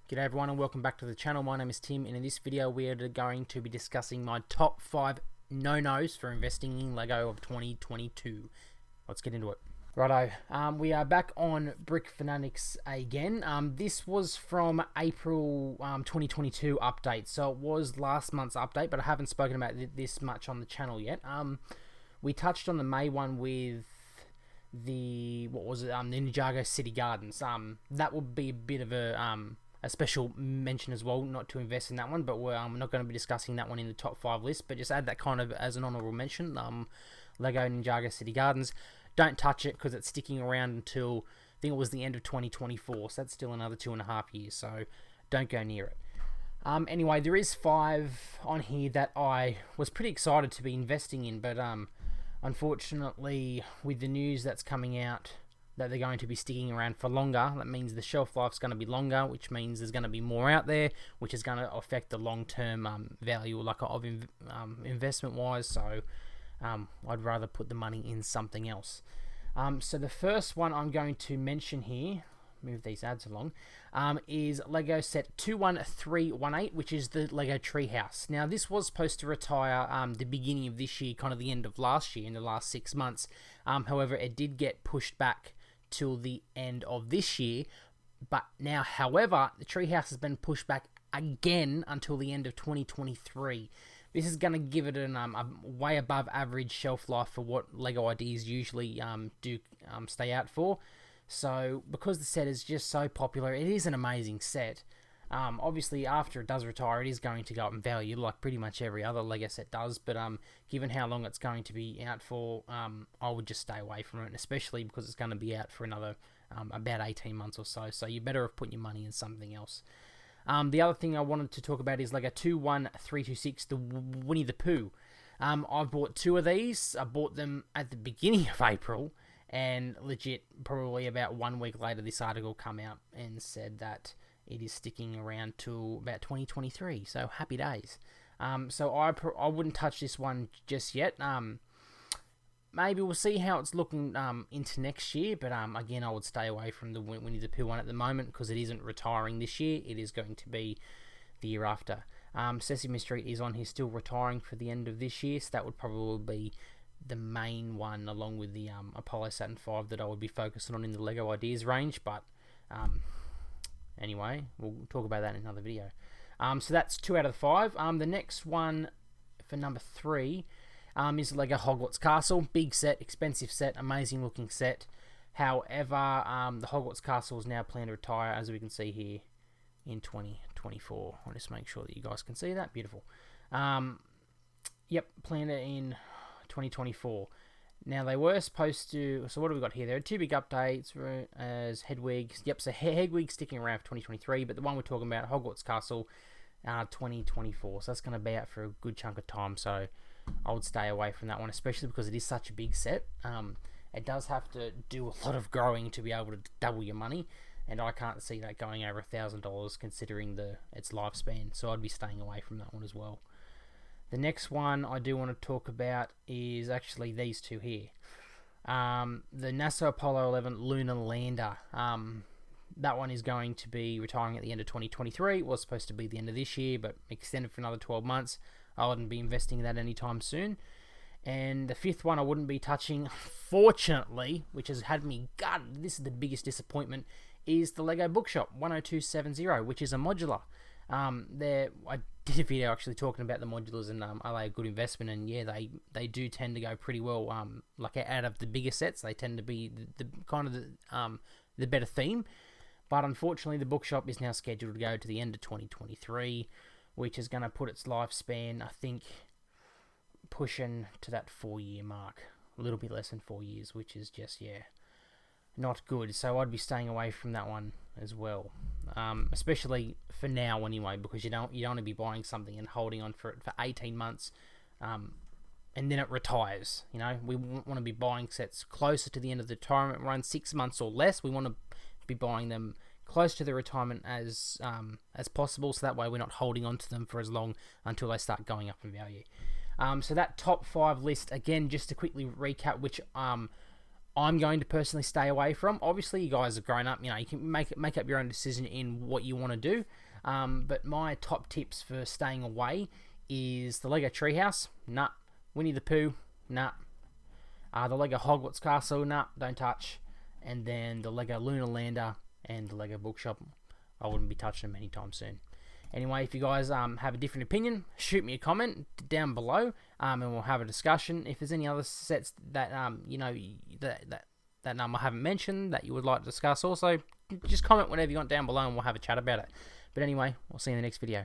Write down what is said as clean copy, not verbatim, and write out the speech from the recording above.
G'day everyone and welcome back to the channel. My name is Tim and in this video we are going to be discussing my top 5 no-nos for investing in Lego of 2022. Let's get into it. Righto, we are back on Brick Fanatics again. This was from April 2022 update, so it was last month's update, but I haven't spoken about this much on the channel yet. We touched on the May one with the, the Ninjago City Gardens. That will be a bit of a special mention as well, not to invest in that one, but we're not going to be discussing that one in the top 5 list, but just add that kind of as an honorable mention. Lego Ninjago City Gardens, don't touch it because it's sticking around until I think it was the end of 2024, so that's still another 2.5 years, so don't go near it. Anyway, there is 5 on here that I was pretty excited to be investing in, but unfortunately with the news that's coming out that they're going to be sticking around for longer, that means the shelf life's going to be longer, which means there's going to be more out there, which is going to affect the long-term value of investment wise, so I'd rather put the money in something else. So the first one I'm going to mention here, move these ads along, is Lego set 21318, which is the Lego Treehouse. Now this was supposed to retire the beginning of this year, kind of the end of last year, in the last 6 months. However, it did get pushed back till the end of this year, but now, however, the Treehouse has been pushed back again until the end of 2023. This is going to give it a way above average shelf life for what Lego ideas usually do stay out for. So because the set is just so popular, it is an amazing set. Obviously, after it does retire, it is going to go up in value, like pretty much every other Lego set does. But given how long it's going to be out for, I would just stay away from it, especially because it's going to be out for another about 18 months or so. So you're better off putting your money in something else. The other thing I wanted to talk about is Lego 21326, the Winnie the Pooh. I've bought 2 of these. I bought them at the beginning of April, and legit, probably about 1 week later, this article come out and said that it is sticking around till about 2023, so happy days. So I wouldn't touch this one just yet. Maybe we'll see how it's looking into next year, but again, I would stay away from the Winnie the Pooh one at the moment because it isn't retiring this year. It is going to be the year after. Sesame Street is on here still retiring for the end of this year, so that would probably be the main one, along with the Apollo Saturn V that I would be focusing on in the Lego Ideas range, but anyway, we'll talk about that in another video. So that's 2 out of the 5. The next one for number 3 is Lego Hogwarts Castle. Big set, expensive set, amazing looking set. However, the Hogwarts Castle is now planned to retire, as we can see here, in 2024. I'll just make sure that you guys can see that. Beautiful. Yep, planned in 2024. Now they were supposed to, so what have we got here? There are 2 big updates as Hedwig. Yep, so Hedwig's sticking around for 2023, but the one we're talking about, Hogwarts Castle, 2024. So that's going to be out for a good chunk of time. So I would stay away from that one, especially because it is such a big set. It does have to do a lot of growing to be able to double your money, and I can't see that going over $1,000 considering its lifespan. So I'd be staying away from that one as well. The next one I do want to talk about is actually these 2 here. The NASA Apollo 11 Lunar Lander. That one is going to be retiring at the end of 2023. It was supposed to be the end of this year, but extended for another 12 months. I wouldn't be investing in that anytime soon. And the 5th one I wouldn't be touching, fortunately, which has had me gutted. This is the biggest disappointment, is the Lego Bookshop 10270, which is a modular. I did a video actually talking about the modulars, and are they a good investment? And yeah, they do tend to go pretty well. Like out of the bigger sets, they tend to be the kind of the better theme. But unfortunately, the bookshop is now scheduled to go to the end of 2023, which is going to put its lifespan, I think, pushing to that 4-year mark, a little bit less than 4 years, which is just, yeah, not good. So I'd be staying away from that one as well, especially for now anyway, because you don't want to be buying something and holding on for it for 18 months, and then it retires. You know, we want to be buying sets closer to the end of the retirement run, 6 months or less. We want to be buying them close to the retirement as possible, so that way we're not holding on to them for as long until they start going up in value. So that top 5 list, again, just to quickly recap, which I'm going to personally stay away from. Obviously, you guys are grown up. You know, you can make up your own decision in what you want to do. But my top tips for staying away is the Lego Treehouse. Nah. Winnie the Pooh. Nah. The Lego Hogwarts Castle. Nah. Don't touch. And then the Lego Lunar Lander and the Lego Bookshop. I wouldn't be touching them anytime soon. Anyway, if you guys have a different opinion, shoot me a comment down below, and we'll have a discussion. If there's any other sets that you know that I haven't mentioned that you would like to discuss, also just comment whatever you want down below, and we'll have a chat about it. But anyway, we'll see you in the next video.